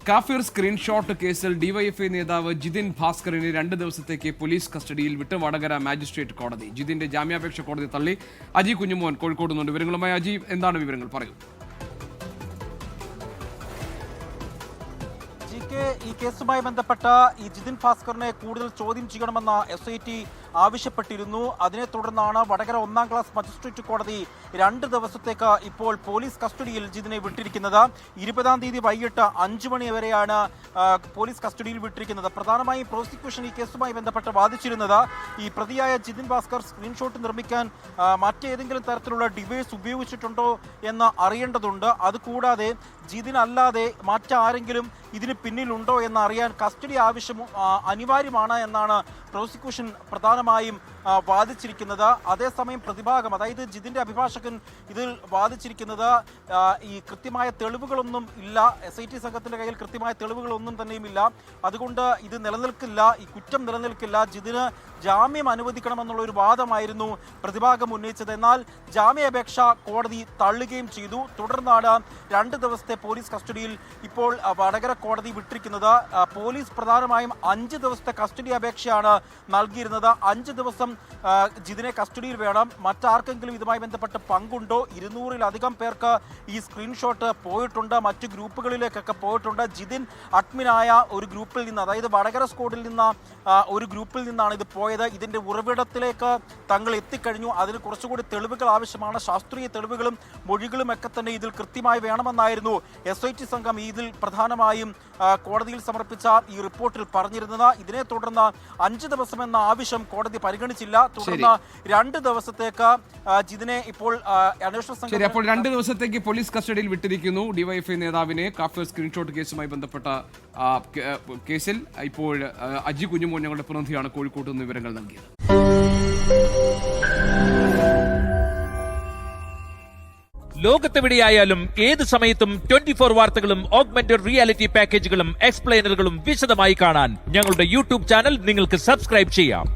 കാഫിർ സ്ക്രീൻഷോട്ട് കേസിൽ ഡിവൈഎഫ്ഐ നേതാവ് ജിതിൻ ഭാസ്കറിനെ 2 ദിവസത്തേക്ക് പോലീസ് കസ്റ്റഡിയിൽ വിട്ട് വടകര മാജിസ്ട്രേറ്റ് കോടതി. ജിതിന്റെ ജാമ്യാപേക്ഷ കോടതി തള്ളി. അജി കുഞ്ഞുമോൻ കോഴിക്കോട് നിന്നുണ്ട് വിവരങ്ങളുമായി. അജി, എന്താണ് വിവരങ്ങൾ? പറയൂ. ഈ കേസുമായി ബന്ധപ്പെട്ട ഈ ജിതിൻ ഭാസ്കറിനെ കൂടുതൽ ചോദ്യം ചെയ്യണമെന്ന SIT ആവശ്യപ്പെട്ടിരുന്നു. അതിനെ തുടർന്നാണ് വടകര 1ാം ക്ലാസ് മജിസ്ട്രേറ്റ് കോടതി 2 ദിവസത്തേക്ക് ഇപ്പോൾ പോലീസ് കസ്റ്റഡിയിൽ ജിതിനെ വിട്ടിരിക്കുന്നത്. 20-ാം തീയതി വൈകിട്ട് 5 മണി വരെയാണ് പോലീസ് കസ്റ്റഡിയിൽ വിട്ടിരിക്കുന്നത്. പ്രധാനമായും പ്രോസിക്യൂഷൻ ഈ കേസുമായി ബന്ധപ്പെട്ട് വാദിച്ചിരുന്നത് ഈ പ്രതിയായ ജിതിൻ ഭാസ്കർ സ്ക്രീൻഷോട്ട് നിർമ്മിക്കാൻ മറ്റേതെങ്കിലും തരത്തിലുള്ള ഡിവൈസ് ഉപയോഗിച്ചിട്ടുണ്ടോ എന്ന് അറിയേണ്ടതുണ്ട്. അതുകൂടാതെ ജിതിൻ അല്ലാതെ മറ്റാരെങ്കിലും ഇതിന് പിന്നിലുണ്ടോ എന്ന് അറിയാൻ കസ്റ്റഡി ആവശ്യം അനിവാര്യമാണ് എന്നാണ് പ്രോസിക്യൂഷൻ പ്രധാനമായും വാദിച്ചിരിക്കുന്നത്. അതേസമയം പ്രതിഭാഗം, അതായത് ജിതിന്റെ അഭിഭാഷകൻ ഇതിൽ വാദിച്ചിരിക്കുന്നത് ഈ കൃത്യമായ തെളിവുകളൊന്നും ഇല്ല, SIT സംഘത്തിന്റെ കയ്യിൽ കൃത്യമായ തെളിവുകളൊന്നും തന്നെയും ഇല്ല, അതുകൊണ്ട് ഇത് നിലനിൽക്കില്ല, ഈ കുറ്റം നിലനിൽക്കില്ല, ജിതിന് ജാമ്യം അനുവദിക്കണമെന്നുള്ള ഒരു വാദമായിരുന്നു പ്രതിഭാഗം ഉന്നയിച്ചത്. എന്നാൽ ജാമ്യാപേക്ഷ കോടതി തള്ളുകയും ചെയ്തു. തുടർന്നാണ് 2 ദിവസത്തെ പോലീസ് കസ്റ്റഡിയിൽ ഇപ്പോൾ വടകര കോടതി വിട്ടിരിക്കുന്നത്. പോലീസ് പ്രധാനമായും 5 ദിവസത്തെ കസ്റ്റഡി അപേക്ഷയാണ് നൽകിയിരുന്നത്. 5 ദിവസം ജിതിനെ കസ്റ്റഡിയിൽ വേണം. മറ്റാർക്കെങ്കിലും ഇതുമായി ബന്ധപ്പെട്ട് പങ്കുണ്ടോ? 200-ലധികം പേർക്ക് ഈ സ്ക്രീൻഷോട്ട് പോയിട്ടുണ്ട്, മറ്റു ഗ്രൂപ്പുകളിലേക്കൊക്കെ പോയിട്ടുണ്ട്. ജിതിൻ അഡ്മിനായ ഒരു ഗ്രൂപ്പിൽ നിന്ന്, അതായത് വടകര സ്ക്വാഡിൽ നിന്ന് ഒരു ഗ്രൂപ്പിൽ നിന്നാണ് ഇത് പോയത്. ഇതിന്റെ ഉറവിടത്തിലേക്ക് തങ്ങൾ എത്തിക്കഴിഞ്ഞു. അതിന് കുറച്ചുകൂടി തെളിവുകൾ ആവശ്യമാണ്. ശാസ്ത്രീയ തെളിവുകളും മൊഴികളും ഒക്കെ തന്നെ ഇതിൽ കൃത്യമായി വേണമെന്നായിരുന്നു SIT സംഘം ഇതിൽ പ്രധാനമായും കോടതിയിൽ സമർപ്പിച്ച ഈ റിപ്പോർട്ടിൽ പറഞ്ഞിരുന്നത്. ഇതിനെ തുടർന്ന് 5 ദിവസം എന്ന ആവശ്യം കോടതി പരിഗണിച്ചില്ല. തുടർന്ന് 2 ദിവസത്തേക്ക് ജിതിനെ ഇപ്പോൾ അന്വേഷണ സംഘം 2 ദിവസത്തേക്ക് പോലീസ് കസ്റ്റഡിയിൽ വിട്ടിരിക്കുന്നു. ഡിവൈഎഫ്ഐ നേതാവിനെ കാഫിർ സ്ക്രീൻഷോട്ട് കേസുമായി ബന്ധപ്പെട്ട കേസിൽ ഇപ്പോൾ അജി കുഞ്ഞുമോൻ ഞങ്ങളുടെ പ്രതിനിധിയാണ് കോഴിക്കോട്ട് നിന്ന് വിവരങ്ങൾ നൽകിയത്. ലോകത്തെവിടെയായാലും ഏത് സമയത്തും 24 വാർത്തകളും ഓഗ്മെന്റഡ് റിയാലിറ്റി പാക്കേജുകളും എക്സ്പ്ലെയിനറുകളും വിശദമായി കാണാൻ ഞങ്ങളുടെ YouTube ചാനൽ നിങ്ങൾക്ക് സബ്സ്ക്രൈബ് ചെയ്യാം.